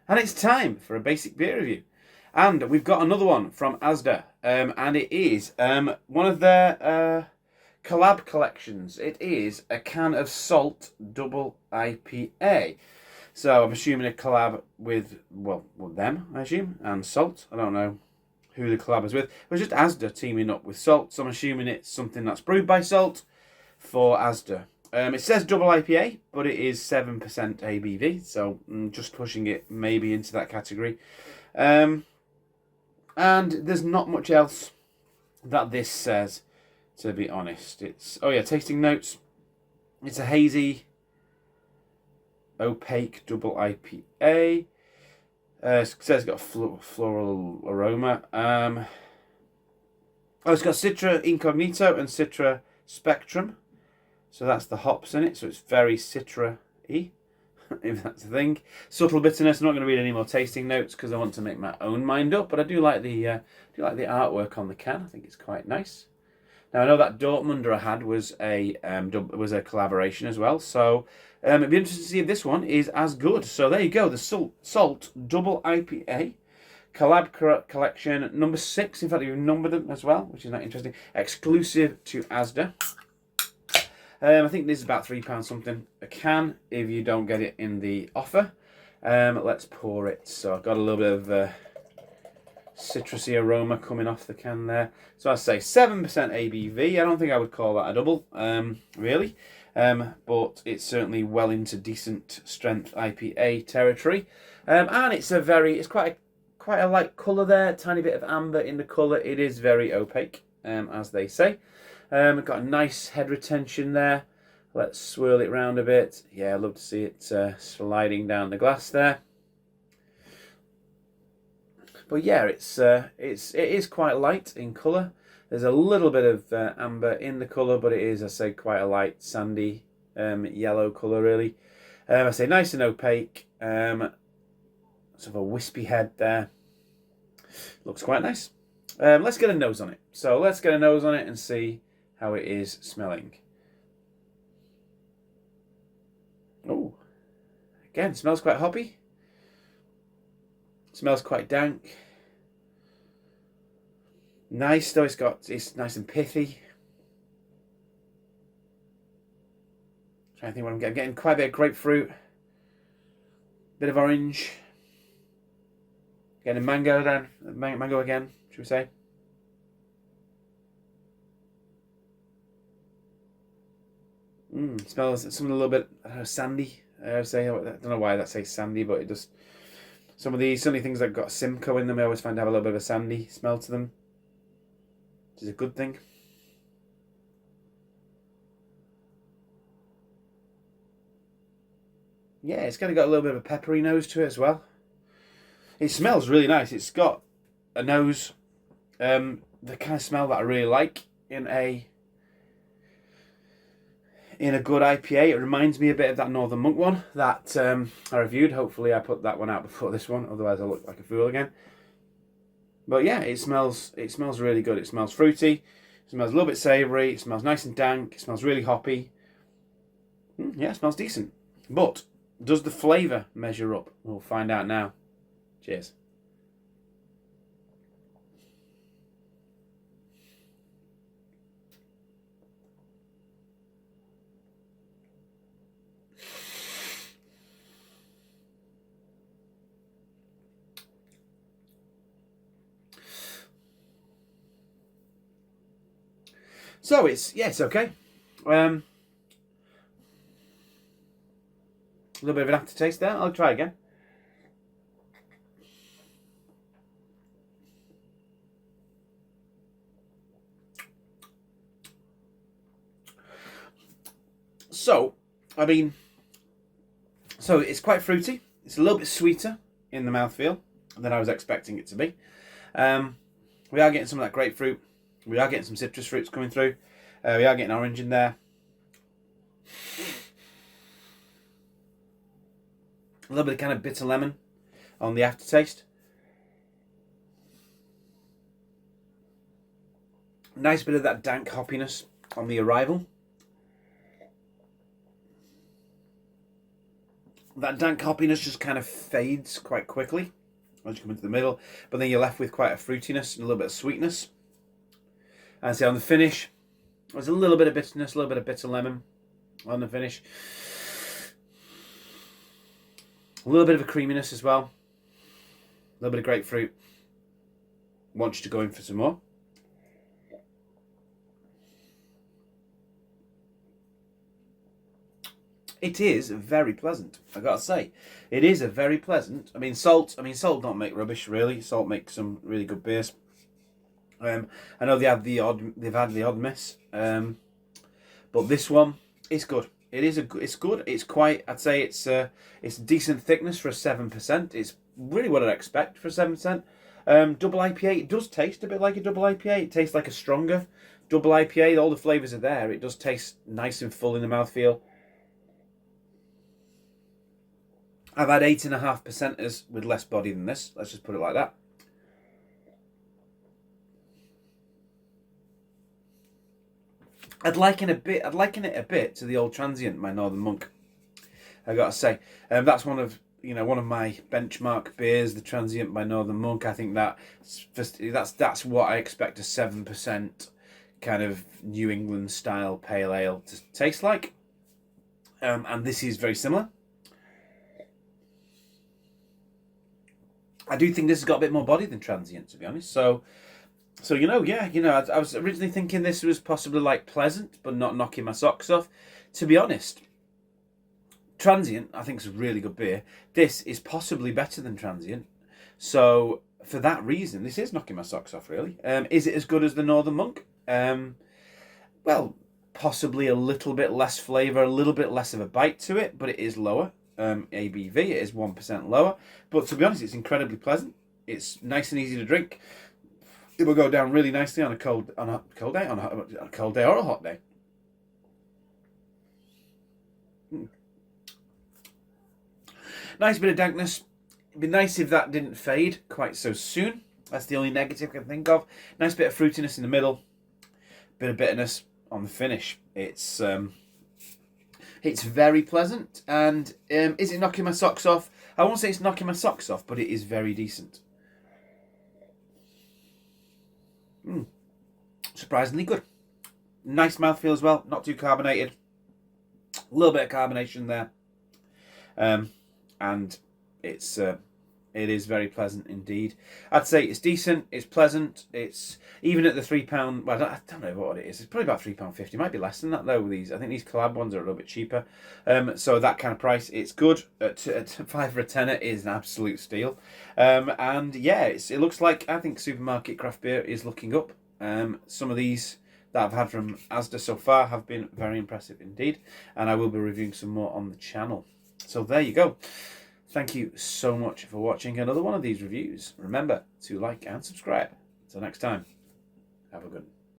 And it's time for a basic beer review. And we've got another one from Asda. And it is one of their collab collections. It is a can of Salt Double IPA. So I'm assuming a collab with, well, them, I assume, and Salt. I don't know who the collab is with. It was just Asda teaming up with Salt. So I'm assuming it's something that's brewed by Salt for Asda. It says double IPA, but it is 7% ABV, so just pushing it maybe into that category. And there's not much else that this says, to be honest. It's, oh yeah, tasting notes. It's a hazy, opaque double IPA. It says it's got a floral aroma. It's got Citra Incognito and Citra Spectrum. So that's the hops in it. So it's very citra-y, if that's a thing. Subtle bitterness. I'm not going to read any more tasting notes because I want to make my own mind up. But I do like the artwork on the can. I think it's quite nice. Now I know that Dortmunder I had was a collaboration as well. So it'd be interesting to see if this one is as good. So there you go. The Salt Double IPA collab collection number 6. In fact, you've numbered them as well, which is not interesting. Exclusive to Asda. I think this is about £3 something a can if you don't get it in the offer. Let's pour it. So I've got a little bit of citrusy aroma coming off the can there. So I say 7% ABV. I don't think I would call that a double, really. But it's certainly well into decent strength IPA territory. And it's quite a light colour there. Tiny bit of amber in the colour. It is very opaque, as they say. Got a nice head retention there. Let's swirl it round a bit. Yeah, I love to see it sliding down the glass there. But yeah, it is quite light in colour. There's a little bit of amber in the colour, but it is, I say, quite a light sandy yellow colour really. I say nice and opaque. Sort of a wispy head there. Looks quite nice. Let's get a nose on it. So let's get a nose on it and see how it is smelling. Oh, again, smells quite hoppy. Smells quite dank. Nice though, it's nice and pithy. Trying to think what I'm getting. Getting quite a bit of grapefruit, bit of orange. Getting a mango then, mango again, should we say? Smells something a little bit sandy. I would say, I don't know why that says sandy, but it just some of the things that got Simcoe in them, I always find to have a little bit of a sandy smell to them, which is a good thing. Yeah, it's kind of got a little bit of a peppery nose to it as well. It smells really nice. It's got a nose, the kind of smell that I really like in a good IPA. It reminds me a bit of that Northern Monk one that I reviewed. Hopefully I put that one out before this one, otherwise I'll look like a fool again. But yeah, it smells really good. It smells fruity, it smells a little bit savoury, it smells nice and dank, it smells really hoppy. Yeah, it smells decent. But does the flavour measure up? We'll find out now. Cheers. So it's okay. A little bit of an aftertaste there. I'll try again. So, I mean, it's quite fruity. It's a little bit sweeter in the mouthfeel than I was expecting it to be. We are getting some of that grapefruit. We are getting some citrus fruits coming through. We are getting orange in there. A little bit of kind of bitter lemon on the aftertaste. Nice bit of that dank hoppiness on the arrival. that dank hoppiness just kind of fades quite quickly as you come into the middle, but then you're left with quite a fruitiness and a little bit of sweetness. And say on the finish, there's a little bit of bitterness, a little bit of bitter lemon on the finish. A little bit of a creaminess as well. A little bit of grapefruit. Want you to go in for some more. It is very pleasant, I gotta say. It is a very pleasant. Salt don't make rubbish really. Salt makes some really good beers. I know they've had the odd miss, but this one is good. It's good. It's quite. I'd say it's decent thickness for a 7%. It's really what I'd expect for a 7%. Double IPA. It does taste a bit like a double IPA. It tastes like a stronger double IPA. All the flavors are there. It does taste nice and full in the mouthfeel. I've had 8.5%ers with less body than this. Let's just put it like that. I'd liken it a bit to the Old Transient by Northern Monk. I gotta say, that's one of my benchmark beers, the Transient by Northern Monk. I think that's what I expect a 7% kind of New England style pale ale to taste like, and this is very similar. I do think this has got a bit more body than Transient, to be honest. So I was originally thinking this was possibly like pleasant, but not knocking my socks off. To be honest, Transient, I think, is a really good beer. This is possibly better than Transient. So for that reason, this is knocking my socks off, really. Is it as good as the Northern Monk? Well, possibly a little bit less flavour, a little bit less of a bite to it, but it is lower. ABV, it is 1% lower. But to be honest, it's incredibly pleasant. It's nice and easy to drink. It will go down really nicely on a cold day or a hot day. Nice bit of dankness. It'd be nice if that didn't fade quite so soon. That's the only negative I can think of. Nice bit of fruitiness in the middle. Bit of bitterness on the finish. It's very pleasant. And is it knocking my socks off? I won't say it's knocking my socks off, but it is very decent. Surprisingly good. Nice mouthfeel as well. Not too carbonated. A little bit of carbonation there. And it is very pleasant indeed. I'd say it's decent. It's pleasant. It's even at the £3. Well, I don't know what it is. It's probably about £3.50. It might be less than that though. I think these collab ones are a little bit cheaper. So that kind of price, it's good. At £5 for a tenner is an absolute steal. And yeah, it looks like, I think supermarket craft beer is looking up. Some of these that I've had from Asda so far have been very impressive indeed, and I will be reviewing some more on the channel. So there you go. Thank you so much for watching another one of these reviews. Remember to like and subscribe. Until next time, have a good one.